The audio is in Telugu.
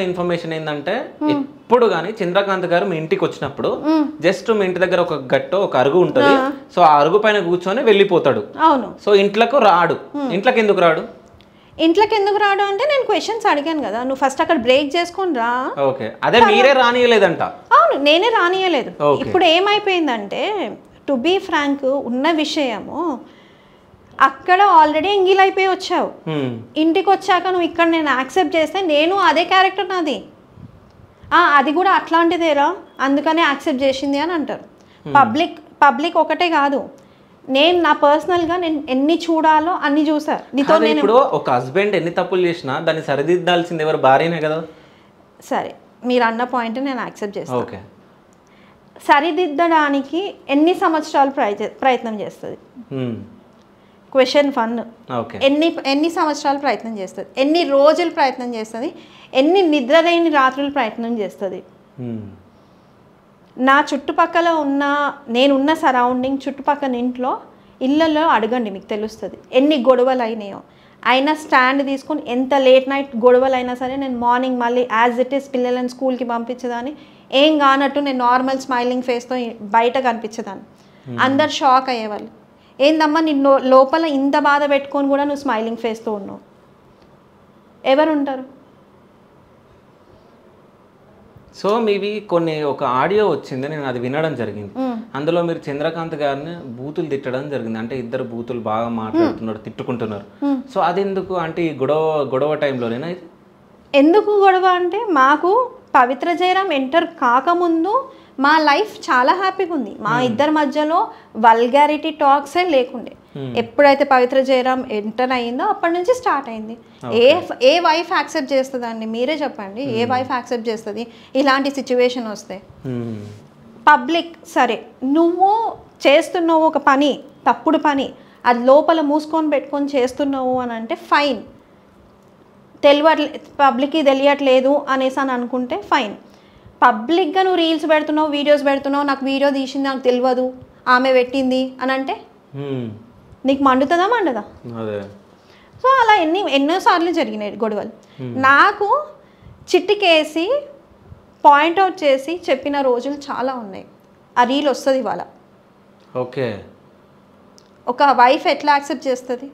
ఇన్ఫర్మేషన్ ఏంటంటే ఎప్పుడు కానీ చంద్రకాంత్ గారు మీ ఇంటికి వచ్చినప్పుడు జస్ట్ మీ ఇంటి దగ్గర ఒక గట్టు ఒక అరుగు ఉంటుంది సో ఆ అరుగు పైన కూర్చొని వెళ్ళిపోతాడు. అవును. సో ఇంట్లోకి రాడు. ఇంట్లోకి ఎందుకు రాడు? ఇంట్లోకి ఎందుకు రాడు అంటే నేను క్వశ్చన్స్ అడిగాను కదా, నువ్వు ఫస్ట్ అక్కడ బ్రేక్ చేసుకొని రా. ఓకే, అదే మీరే రానియలేదంట. అవును, నేనే రానియలేదు. ఇప్పుడు ఏమైపోయిందంటే టు బీ ఫ్రాంక్ ఉన్న విషయము అక్కడ ఆల్రెడీ ఎంగిల్ అయిపోయి వచ్చావు. ఇంటికి వచ్చాక నువ్వు ఇక్కడ నేను యాక్సెప్ట్ చేస్తే నేను అదే క్యారెక్టర్ నాది, అది కూడా అట్లాంటిదేరా అందుకనే యాక్సెప్ట్ చేసింది అని అంటారు. పబ్లిక్ ఒకటే కాదు, నేను నా పర్సనల్గా నేను ఎన్ని చూడాలో అన్ని చూసా. నీతో నేను ఇప్పుడు ఒక హస్బెండ్ ఎన్ని తప్పులు చేసినా దాన్ని సరిదిద్దాల్సింది ఎవరు? భార్యనే కదా. సరే, మీరు అన్న పాయింట్ నేను యాక్సెప్ట్ చేస్తాను. ఓకే, సరిదిద్దడానికి ఎన్ని సంవత్సరాలు ప్రయత్నం చేస్తుంది? Question fun. ఎన్ని సంవత్సరాలు ప్రయత్నం చేస్తుంది? ఎన్ని రోజులు ప్రయత్నం చేస్తుంది? ఎన్ని నిద్రలేని రాత్రులు ప్రయత్నం చేస్తుంది? నా చుట్టుపక్కల ఉన్న నేనున్న సరౌండింగ్ చుట్టుపక్కల ఇంట్లో ఇళ్ళల్లో అడగండి, మీకు తెలుస్తుంది ఎన్ని గొడవలు అయినాయో. అయినా స్టాండ్ తీసుకొని ఎంత లేట్ నైట్ గొడవలు అయినా సరే నేను మార్నింగ్ మళ్ళీ యాజ్ ఇట్ ఈస్ పిల్లలను స్కూల్కి పంపించేదాన్ని. ఏం కానట్టు నేను నార్మల్ స్మైలింగ్ ఫేస్తో బయట కనిపించేదాన్ని. అందరు షాక్ అయ్యేవాళ్ళు, ఏందమ్మా నిన్ను లోపల ఇంత బాధ పెట్టుకొని కూడా నువ్వు స్మైలింగ్ ఫేస్తో ఉన్నావు. ఎవరు ఉంటారు? సో మీవి కొన్ని ఒక ఆడియో వచ్చింది, నేను అది వినడం జరిగింది. అందులో మీరు చంద్రకాంత్ గారిని బూతులు తిట్టడం జరిగింది. అంటే ఇద్దరు బూతులు బాగా మాట్లాడుతున్నారు, తిట్టుకుంటున్నారు. సో అది ఎందుకు అంటే ఈ గొడవ టైంలోనేనా ఇది? ఎందుకు గొడవ అంటే మాకు పవిత్ర జయరాం ఎంటర్ కాకముందు మా లైఫ్ చాలా హ్యాపీగా ఉంది. మా ఇద్దరి మధ్యలో వల్గారిటీ టాక్సే లేకుండే. ఎప్పుడైతే పవిత్ర జయరాం ఎంటర్ అయిందో అప్పటి నుంచి స్టార్ట్ అయింది. ఏ వైఫ్ యాక్సెప్ట్ చేస్తుందండి? మీరే చెప్పండి, ఏ వైఫ్ యాక్సెప్ట్ చేస్తుంది ఇలాంటి సిచ్యువేషన్ వస్తే? పబ్లిక్ సరే నువ్వు చేస్తున్నావు ఒక పని, తప్పుడు పని, అది లోపల మూసుకొని పెట్టుకొని చేస్తున్నావు అని అంటే ఫైన్. పబ్లిక్కి తెలియట్లేదు అనేసి అని అనుకుంటే ఫైన్. పబ్లిక్గా నువ్వు రీల్స్ పెడుతున్నావు, వీడియోస్ పెడుతున్నావు, నాకు వీడియో తీసింది నాకు తెలియదు ఆమె పెట్టింది అని అంటే నీకు మండుతుందా మండదా? సో అలా ఎన్నోసార్లు జరిగినాయి గొడవలు. నాకు చిట్టికేసి పాయింట్అవుట్ చేసి చెప్పిన రోజులు చాలా ఉన్నాయి. ఆ రీల్ వస్తుంది ఇవాళ. ఓకే, ఒక వైఫ్ ఎట్లా యాక్సెప్ట్ చేస్తుంది?